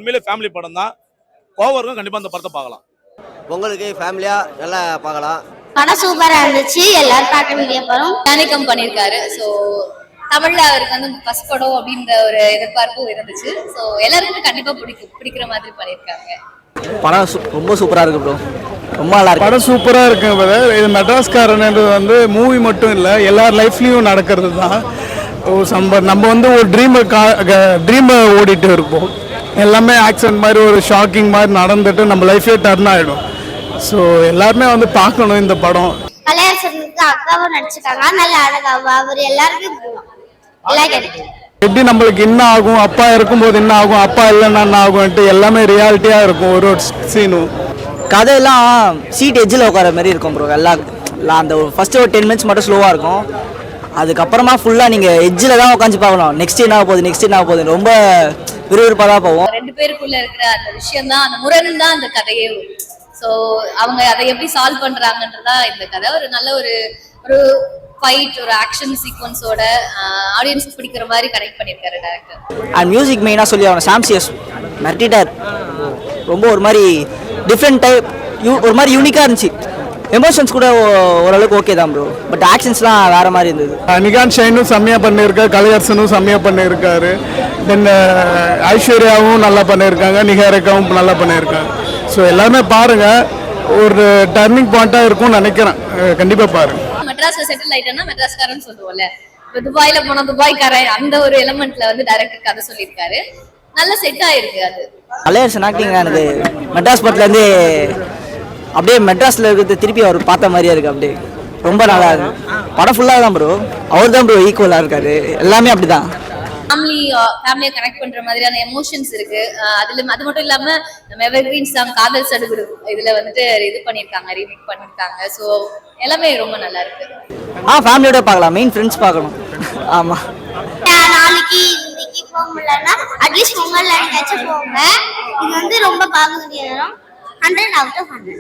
உண்மையிலே ஃபேமிலி படம் தான். கோவம் இருக்கும், கண்டிப்பா அந்த படத்தை பார்க்கலாம். பொங்கலுக்கு ஃபேமிலியா நல்லா பார்க்கலாம். படம் சூப்பரா இருந்துச்சு, எல்லாரும் பார்க்க வேண்டிய படம். ஞானிக்கம் பண்ணியிருக்காரு. ஸோ தமிழ்ல அவருக்கு வந்து ஃபர்ஸ்ட் படம் அப்படின்ற ஒரு எதிர்பார்ப்பும் இருந்துச்சு. ஸோ எல்லாருக்குமே கண்டிப்பா பிடிக்கிற மாதிரி பண்ணியிருக்காங்க. படம் ரொம்ப சூப்பரா இருக்கு ப்ரோ. ரொம்ப நல்லா இருக்கு. படம் சூப்பரா இருக்கு. இது மெட்ராஸ்காரன்ன்றது வந்து மூவி மட்டும் இல்லை, எல்லார் லைஃப்லயும் நடக்கிறது தான். நம்ம வந்து ஒரு ட்ரீமை ஓடிட்டு இருப்போம். எல்லாமே ஆக்சிடென்ட் மாதிரி ஒரு ஷாக்கிங் மாதிரி நடந்துட்டு நம்ம லைஃபே டர்ன் ஆகிடும். ஸோ எல்லாருமே வந்து பார்க்கணும் இந்த படம். கலையரசனுக்கு அக்காவும் நடிச்சிருக்காங்க, நல்ல அழகாவும். அவர் எல்லாருக்கும் எப்படி நம்மளுக்கு என்ன ஆகும், அப்பா இருக்கும்போது என்ன ஆகும், அப்பா இல்லைன்னா என்ன ஆகும்ட்டு எல்லாமே ரியாலிட்டியா இருக்கும். ஒரு சீனும் கதையெல்லாம் சீட் எட்ஜில் உட்கார மாதிரி இருக்கும் ப்ரோ. எல்லாம் அந்த ஃபர்ஸ்ட் ஒரு 10 minutes மட்டும் ஸ்லோவாக இருக்கும். அதுக்கப்புறமா ஃபுல்லாக நீங்கள் எட்ஜில் தான் உட்காந்து பார்க்கணும். நெக்ஸ்ட் என்ன போகுது ரொம்ப விறுவிறுப்பாக தான் போவோம். 2 பேருக்குள்ள இருக்கிற அந்த விஷயம் தான், அந்த முரண் தான் அந்த கதையே. ஸோ அவங்க அதை எப்படி சால்வ் பண்றாங்கன்றதா இந்த கதை. ஒரு நல்ல ஒரு ஃபைட், ஒரு ஆக்ஷன் சீக்வன்ஸோட ஆடியன்ஸ்க்கு பிடிக்கிற மாதிரி கனெக்ட் பண்ணியிருக்காரு டைரக்டர். அண்ட் மியூசிக் மெயினாக சொல்லி அவனை சாம்சியஸ் மெர்டிட்டார். ரொம்ப ஒரு மாதிரி டிஃப்ரெண்ட் டைப், ஒரு மாதிரி யூனிக்காக இருந்துச்சு. எமோஷன்ஸ் கூட ஓரளவுக்கு ஓகே தான் ப்ரோ. பட் ஆக்ஷன்ஸ்லாம் வேற மாதிரி இருந்தது. நிகான் ஷைனும் செம்மையாக பண்ணியிருக்காரு, கலையரசனும் செம்மையாக பண்ணியிருக்காரு. தென் ஐஸ்வர்யாவும் நல்லா பண்ணியிருக்காங்க, நிகாரிகாவும் நல்லா பண்ணியிருக்காங்க. ஸோ எல்லாருமே பாருங்க, ஒரு டர்னிங் பாயிண்டாக இருக்கும்னு நினைக்கிறேன். கண்டிப்பாக பாருங்க. மெட்ராஸ்ல செட்டில் ஆயிட்டேன்னா மெட்ராஸ்காரன்னு சொல்லுவோம்ல, இப்போ துபாயில போனா துபாய்க்காரன், அந்த ஒரு எலமெண்ட்ல வந்து டைரக்டர் கதை சொல்லியிருக்காரு. நல்ல செட் ஆயிருக்கு. அது கலையரசன் ஆக்டிங் எனக்கு மெட்ராஸ் படத்துலேருந்து அப்படியே மெட்ராஸில் இருக்கிறது திருப்பி அவர் பார்த்த மாதிரியே இருக்குது. அப்படியே ரொம்ப நல்லா இருக்கு. படம் ஃபுல்லாக தான் ப்ரோ, அவர் தான் ப்ரோ ஈக்குவலாக இருக்காரு. எல்லாமே அப்படி தான். ஃபேமிலியை கனெக்ட் பண்ற மாதிரியான எமோஷன்ஸ் இருக்கு. அது மட்டும் இல்லாம நம்ம எவர்கிரீன் சாங் காதல் சடுகுடு இதுல வந்துட்டு இது பண்ணியிருக்காங்க, ரீமேக் பண்ணியிருக்காங்க. ஸோ எல்லாமே ரொம்ப நல்லா இருக்கு. ஃபேமிலியோட பார்க்கலாம், மெயின் ஃப்ரெண்ட்ஸ் பார்க்கணும். ஆமாம், நாளைக்கு இன்னைக்கு போக முடியலன்னா அட்லீஸ்ட் பொங்கல் போங்க. இது வந்து ரொம்ப பார்க்க வேண்டிய நேரம். 100 out of 100.